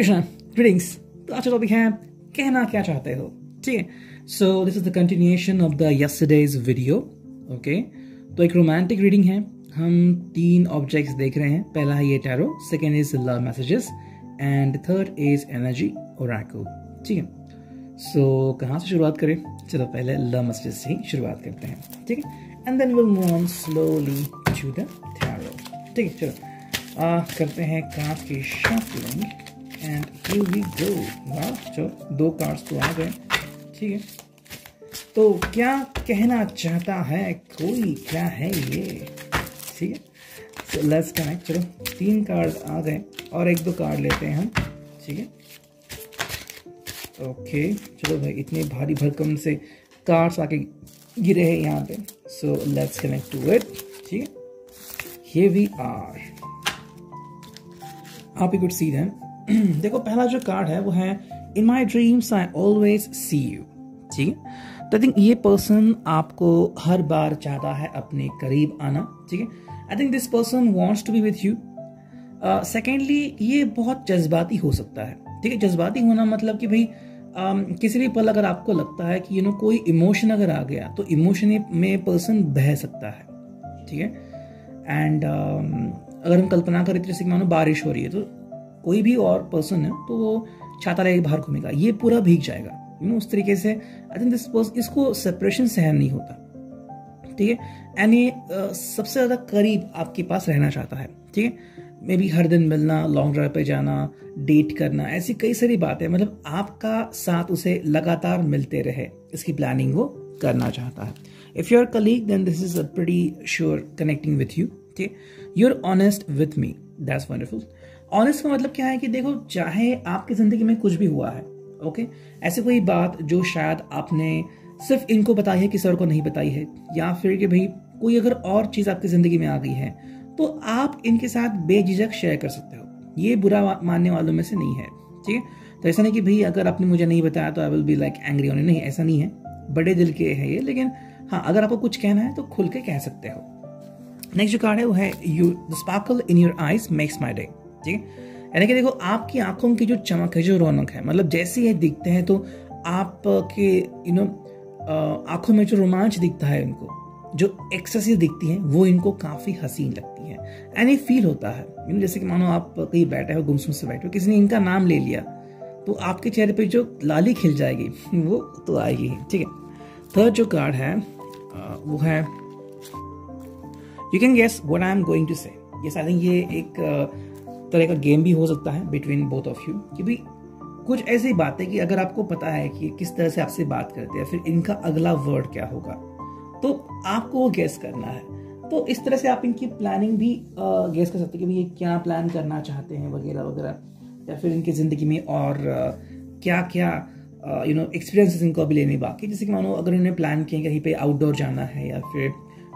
Krishna, greetings. तो आज का टॉपिक है कहना क्या चाहते हो। ठीक है, so this is the continuation of the yesterday's video. Okay, तो एक रोमांटिक रीडिंग है। हम 3 ऑब्जेक्ट्स देख रहे हैं। पहला है ये tarot, second is love messages and third is energy oracle. ठीक है, सो कहाँ से शुरुआत करें? चलो पहले लव मैसेजेस से ही शुरुआत करते हैं। ठीक है, and then will move on slowly to the tarot. ठीक है, चलो करते हैं कार्ड्स की shuffling and here we go. वाह, चलो 2 कार्ड्स तो आ गए। ठीक है, तो क्या कहना चाहता है कोई, क्या है ये? ठीक है, सो लेट्स कनेक्ट। चलो 3 कार्ड आ गए और 1-2 कार्ड लेते हैं हम। ठीक है, ओके, चलो भाई, इतने भारी भरकम से कार्ड्स आके गिरे हैं यहाँ पे। So let's connect to it. ठीक है, हियर वी आर। आप यू कुड सी देम। देखो, पहला जो कार्ड है वो है in my dreams I always see you. ठीक है, तो आई थिंक ये पर्सन आपको हर बार चाहता है अपने करीब आना। ठीक है, I think this person wants to be with you. Secondly, ये बहुत जज्बाती हो सकता है। ठीक है, जज्बाती होना मतलब कि भाई किसी भी पल अगर आपको लगता है कि कोई इमोशन अगर आ गया तो इमोशन में पर्सन बह सकता है। ठीक है, एंड अगर हम कल्पना करें जैसे कि मानो बारिश हो रही है तो कोई भी और पर्सन है तो वो छाता लेके बाहर घूमेगा, ये पूरा भीग जाएगा। उस तरीके से आई थिंक दिस पर्सन, इसको सेपरेशन सहन नहीं होता। ठीक है, एंड ये सबसे ज्यादा करीब आपके पास रहना चाहता है। ठीक है, मे बी हर दिन मिलना, लॉन्ग ड्राइव पे जाना, डेट करना, ऐसी कई सारी बातें, मतलब आपका साथ उसे लगातार मिलते रहे, इसकी प्लानिंग वो करना चाहता है। If you are colleague then this is a pretty sure connecting with you. ठीक, you are honest with me, that's wonderful. Honest का मतलब क्या है कि देखो, चाहे आपकी जिंदगी में कुछ भी हुआ है, ओके, ऐसे कोई बात जो शायद आपने सिर्फ इनको बताई है, किसी और को नहीं बताई है, या फिर कि भाई कोई अगर और चीज आपकी जिंदगी में आ गई है तो आप इनके साथ बेझिझक शेयर कर सकते हो। ये बुरा मानने वालों में से नहीं है। ठीक है, तो ऐसा नहीं कि भाई अगर आपने मुझे नहीं बताया तो I will be like angry on you, नहीं, ऐसा नहीं है। बड़े दिल के है ये, लेकिन हाँ, अगर आपको कुछ कहना है तो खुल के कह सकते हो। नेक्स्ट जो कार्ड है वो है you the sparkle in your eyes makes my day. ठीक है, यानी कि देखो, आपकी आंखों की जो चमक है, जो रौनक है, मतलब जैसे ये दिखते हैं तो आपके आंखों में जो रोमांच दिखता है, इनको जो एक्सेसिव दिखती है वो इनको काफी हसीन लगती है। एंड ये फील होता है जैसे कि मानो आप कहीं बैठे हो, गुमसुम से बैठे हो, किसी ने इनका नाम ले लिया तो आपके चेहरे पे जो लाली खिल जाएगी वो तो आएगी ही। ठीक है, थर्ड जो कार्ड है वो है you can guess what I am going to say. Yes, I think ये एक तरह का गेम भी हो सकता है बिटवीन बोथ ऑफ यू, कि भी कुछ ऐसी बातें कि अगर आपको पता है कि किस तरह से आपसे बात करते हैं, फिर इनका अगला वर्ड क्या होगा, तो आपको वो गेस करना है। तो इस तरह से आप इनकी प्लानिंग भी गेस कर सकते हैं कि ये क्या प्लान करना चाहते हैं वगैरह वगैरह, या फिर इनकी जिंदगी में और क्या क्या एक्सपीरियंसेस इनको अभी लेने बाकी। जैसे कि मानो अगर उन्होंने प्लान किया कहीं पे आउटडोर जाना है, या फिर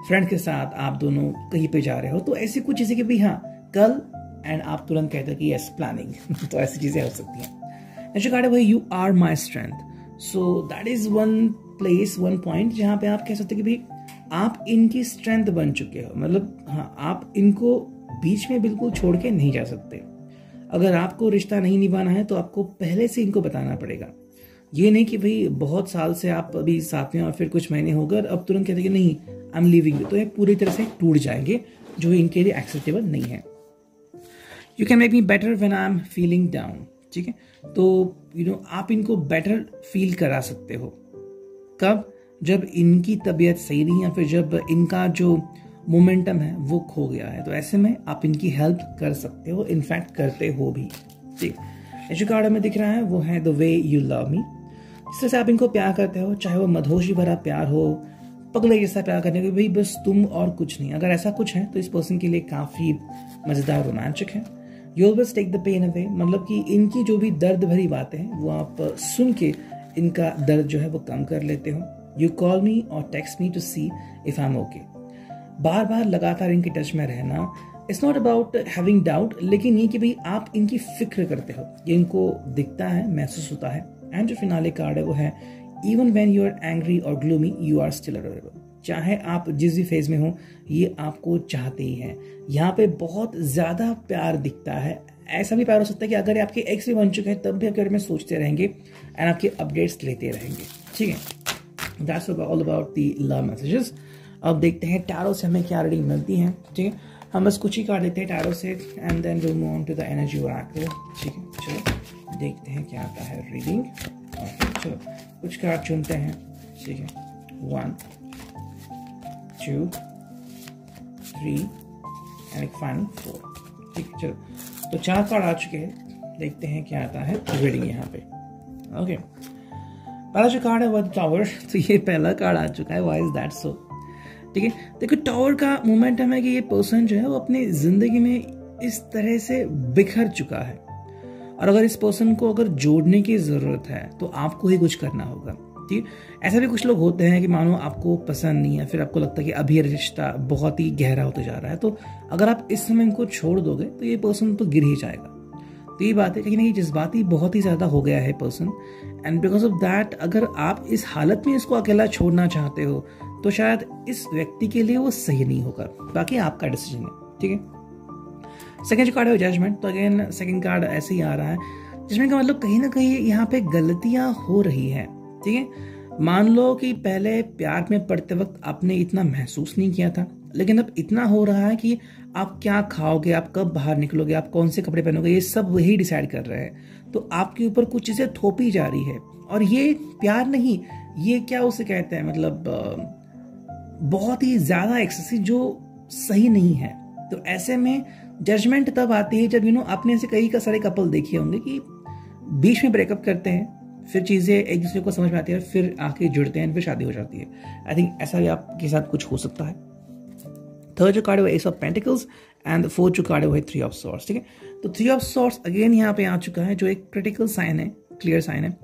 फ्रेंड के साथ आप दोनों कहीं पे जा रहे हो, तो ऐसी कुछ चीजें कि भाई हाँ कल, एंड आप तुरंत कहते हो कि यस प्लानिंग तो ऐसी चीजें हो सकती हैं। नेक्स्ट कार्ड है वो you are my strength. So that is one place, one point जहां पे आप कह सकते हैं कि भाई आप इनकी स्ट्रेंथ बन चुके हो। मतलब हाँ, आप इनको बीच में बिल्कुल छोड़ के नहीं जा सकते। अगर आपको रिश्ता नहीं निभाना है तो आपको पहले से इनको बताना पड़ेगा। ये नहीं कि भाई बहुत साल से आप अभी साथ में और फिर कुछ महीने हो गए अब तुरंत कहते कि नहीं आई एम लिविंग यू, तो ये पूरी तरह से टूट जाएंगे, जो इनके लिए एक्सेप्टेबल नहीं है। You can make me better when I am feeling down. ठीक है, तो आप इनको बेटर फील करा सकते हो। कब? जब इनकी तबीयत सही नहीं है, फिर जब इनका जो मोमेंटम है वो खो गया है, तो ऐसे में आप इनकी हेल्प कर सकते हो, इनफैक्ट करते हो भी। ठीक, जो कार्ड हमें दिख रहा है वो है the way you love me. जिस तरह से आप इनको प्यार करते हो, चाहे वो मधोशी भरा प्यार हो, पगले जैसा प्यार करने के, भाई बस तुम और कुछ नहीं, अगर ऐसा कुछ है तो इस पर्सन के लिए काफी मजेदार रोमांचक है। You always take the pain away, मतलब कि इनकी जो भी दर्द भरी बातें हैं वो आप सुन के इनका दर्द जो है वो कम कर लेते हो। यू कॉल मी और text me to see if I am okay. बार बार लगातार इनके टच में रहना, it's not about having doubt, लेकिन ये कि भाई आप इनकी फिक्र करते हो, ये इनको दिखता है, महसूस होता है। एंड जो फिनाले कार्ड है वो है even when you are angry और gloomy you are still available. चाहे आप जिस भी फेज में हो, ये आपको चाहते ही हैं। यहाँ पे बहुत ज्यादा प्यार दिखता है ऐसा भी प्यार हो सकता है कि अगर आपके एक्स भी बन चुके हैं तब भी आपके बारे में सोचते रहेंगे एंड आपके अपडेट्स लेते रहेंगे, ठीक है। That's all about the love messages. अब देखते हैं टैरो से हमें क्या रीडिंग मिलती है, ठीक है। हम बस कुछ ही कार्ड लेते हैं टैरो से and then will move on to the energy oracle, ठीक है। चलो देखते हैं क्या आता है रीडिंग। चलो कुछ कार्ड चुनते हैं, ठीक है। 1 2 3 एंड फाइनल 4, ठीक है। चलो तो 4 कार्ड आ चुके हैं, देखते हैं क्या आता है रीडिंग यहाँ पे। ओके, पहला जो कार्ड है वो टावर, तो ये पहला कार्ड आ चुका है, व्हाई इज दैट सो, ठीक है। देखो टावर का मोमेंटम है कि ये पर्सन जो है वो अपनी जिंदगी में इस तरह से बिखर चुका है और अगर इस पर्सन को अगर जोड़ने की जरूरत है तो आपको ही कुछ करना होगा, ठीक है। ऐसा भी कुछ लोग होते हैं कि मानो आपको पसंद नहीं है, फिर आपको लगता है कि अभी रिश्ता बहुत ही गहरा होते जा रहा है, तो अगर आप इस समय इनको छोड़ दोगे तो ये पर्सन तो गिर ही जाएगा। तो ये बात है, लेकिन ये जज्बाती बहुत ही ज्यादा हो गया है person and because of that अगर आप इस हालत में इसको अकेला छोड़ना चाहते हो तो शायद इस व्यक्ति के लिए वो सही नहीं होगा, बाकी आपका डिसीजन है, ठीक है। सेकंड जो कार्ड है जजमेंट, तो अगेन सेकंड कार्ड ऐसे ही आ रहा है। जजमेंट का मतलब कहीं ना कहीं यहाँ पे गलतियां हो रही है, ठीक है। मान लो कि पहले प्यार में पड़ते वक्त आपने इतना महसूस नहीं किया था, लेकिन अब इतना हो रहा है कि आप क्या खाओगे, आप कब बाहर निकलोगे, आप कौन से कपड़े पहनोगे, ये सब वही डिसाइड कर रहे हैं। तो आपके ऊपर कुछ चीजें थोपी जा रही है और ये प्यार नहीं, ये क्या उसे कहते हैं, मतलब बहुत ही ज्यादा एक्सेसिव जो सही नहीं है। तो ऐसे में जजमेंट तब आती है जब आपने ऐसे कई सारे कपल देखे होंगे कि बीच में ब्रेकअप करते हैं, फिर चीजें एक दूसरे को समझ में आती है, फिर आके जुड़ते हैं, फिर शादी हो जाती है। आई थिंक ऐसा भी आपके साथ कुछ हो सकता है। थर्ड जो कार्ड है वो S of pentacles and fourth जो कार्ड है वो है 3 ऑफ सॉर्ड्स, ठीक है। तो 3 ऑफ सॉर्ड्स अगेन यहाँ पे आ चुका है जो एक क्रिटिकल साइन है, क्लियर साइन है।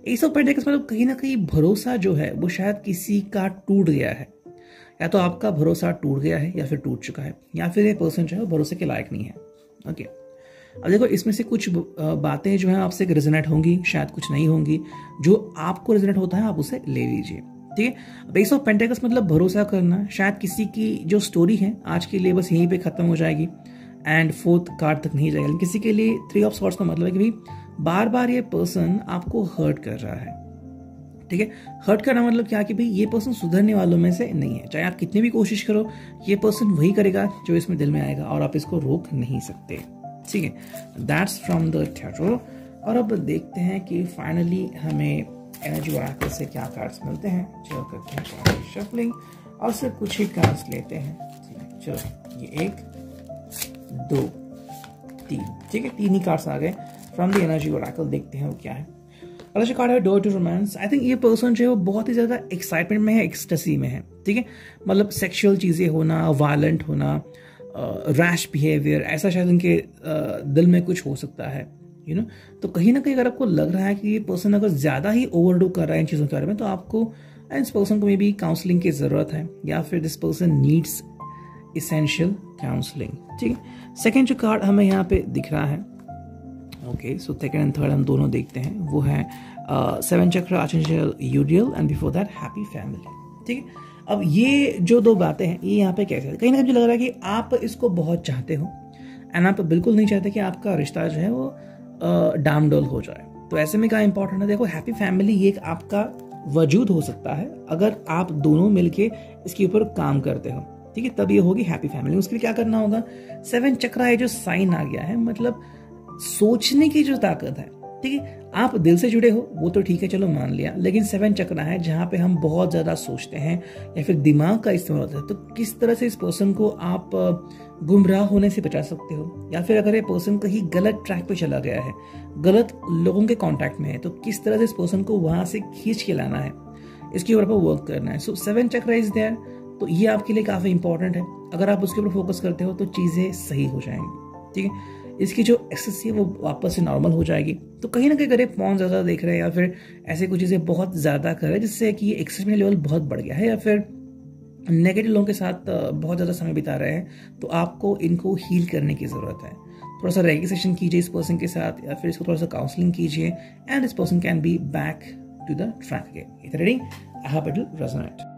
एस ऑफ पेंटिकल्स मतलब कहीं ना कहीं भरोसा जो है वो शायद किसी का टूट गया है, या तो आपका भरोसा टूट गया है या फिर टूट चुका है, या फिर ये पर्सन जो है भरोसे के लायक नहीं है। ओके, अब देखो इसमें से कुछ बातें जो है आपसे रेजोनेट होंगी, शायद कुछ नहीं होंगी। जो आपको रेजोनेट होता है आप उसे ले लीजिए, ठीक है। बेस ऑफ पेंटिकल्स मतलब भरोसा करना, शायद किसी की जो स्टोरी है आज के लिए बस यहीं पे खत्म हो जाएगी एंड फोर्थ कार्ड तक नहीं जाएगा। किसी के लिए 3 ऑफ सॉर्ड्स का मतलब है कि भाई बार बार ये पर्सन आपको हर्ट कर रहा है, ठीक है। हर्ट करना मतलब क्या कि भाई ये पर्सन सुधरने वालों में से नहीं है, चाहे आप कितनी भी कोशिश करो ये पर्सन वही करेगा जो इसमें दिल में आएगा और आप इसको रोक नहीं सकते, ठीक है। That's from the tarot. और अब देखते हैं कि फाइनली हमें एनर्जी ओरेकल से क्या कार्ड्स मिलते हैं। चलो करते हैं कार्ड शफलिंग और सिर्फ कुछ ही कार्ड्स लेते हैं, ठीक है। चलो ये 1 2 3, ठीक है, 3 ही कार्ड्स आ गए फ्रॉम द एनर्जी ओरेकल। देखते हैं वो क्या है। अगला जो कार्ड है door to romance. I think ये पर्सन जो है वो बहुत ही ज्यादा एक्साइटमेंट में है, एक्सटेसी में है, ठीक है। मतलब सेक्सुअल चीजें होना, वायलेंट होना, रैश बिहेवियर, ऐसा शायद उनके दिल में कुछ हो सकता है, तो कहीं ना कहीं अगर आपको लग रहा है कि ये पर्सन अगर ज्यादा ही ओवरडू कर रहा है इन चीजों के बारे में, तो आपको इस पर्सन को मे बी काउंसलिंग की जरूरत है, या फिर this person needs essential counselling, ठीक है। सेकेंड जो कार्ड हमें यहाँ पे दिख रहा है, okay, so second and third हम दोनों देखते हैं, वो है 7 chakra archangel Uriel and before that happy family, ठीक है। अब ये जो 2 बातें हैं ये यहाँ पे कैसे है, कहीं ना कहीं मुझे लग रहा है कि आप इसको बहुत चाहते हो एंड आप बिल्कुल नहीं चाहते कि आपका रिश्ता जो है वो डामडोल हो जाए। तो ऐसे में क्या इंपॉर्टेंट है, देखो हैप्पी फैमिली ये एक आपका वजूद हो सकता है अगर आप दोनों मिलके इसके ऊपर काम करते हो, ठीक है, तब ये होगी हैप्पी फैमिली। उसके लिए क्या करना होगा, 7 चक्र है जो साइन आ गया है, मतलब सोचने की जो ताकत है, ठीक है। आप दिल से जुड़े हो वो तो ठीक है, चलो मान लिया, लेकिन 7 चक्र है जहां पे हम बहुत ज्यादा सोचते हैं या फिर दिमाग का इस्तेमाल होता है। तो किस तरह से इस पर्सन को आप गुमराह होने से बचा सकते हो, या फिर अगर ये पर्सन कहीं गलत ट्रैक पे चला गया है, गलत लोगों के कांटेक्ट में है, तो किस तरह से इस पर्सन को वहां से खींच के लाना है, इसके ऊपर वर्क करना है। सो 7 चक्र इज देयर, तो ये आपके लिए काफी इंपॉर्टेंट है। अगर आप उसके ऊपर फोकस करते हो तो चीजें सही हो जाएंगी, ठीक है। इसकी जो एक्सेस है वो वापस से नॉर्मल हो जाएगी। तो कहीं ना कहीं अगर फोन ज्यादा देख रहे हैं या फिर ऐसे कुछ चीजें बहुत ज्यादा कर रहे हैं जिससे कि एक्सेसिव लेवल बहुत बढ़ गया है, या फिर नेगेटिव लोगों के साथ बहुत ज्यादा समय बिता रहे हैं, तो आपको इनको हील करने की जरूरत है। थोड़ा सा रेगिस्ट्रेशन कीजिए इस पर्सन के साथ, या फिर इसको थोड़ा सा काउंसलिंग कीजिए and this person can be back to the track again. Ready? I hope it will resonate.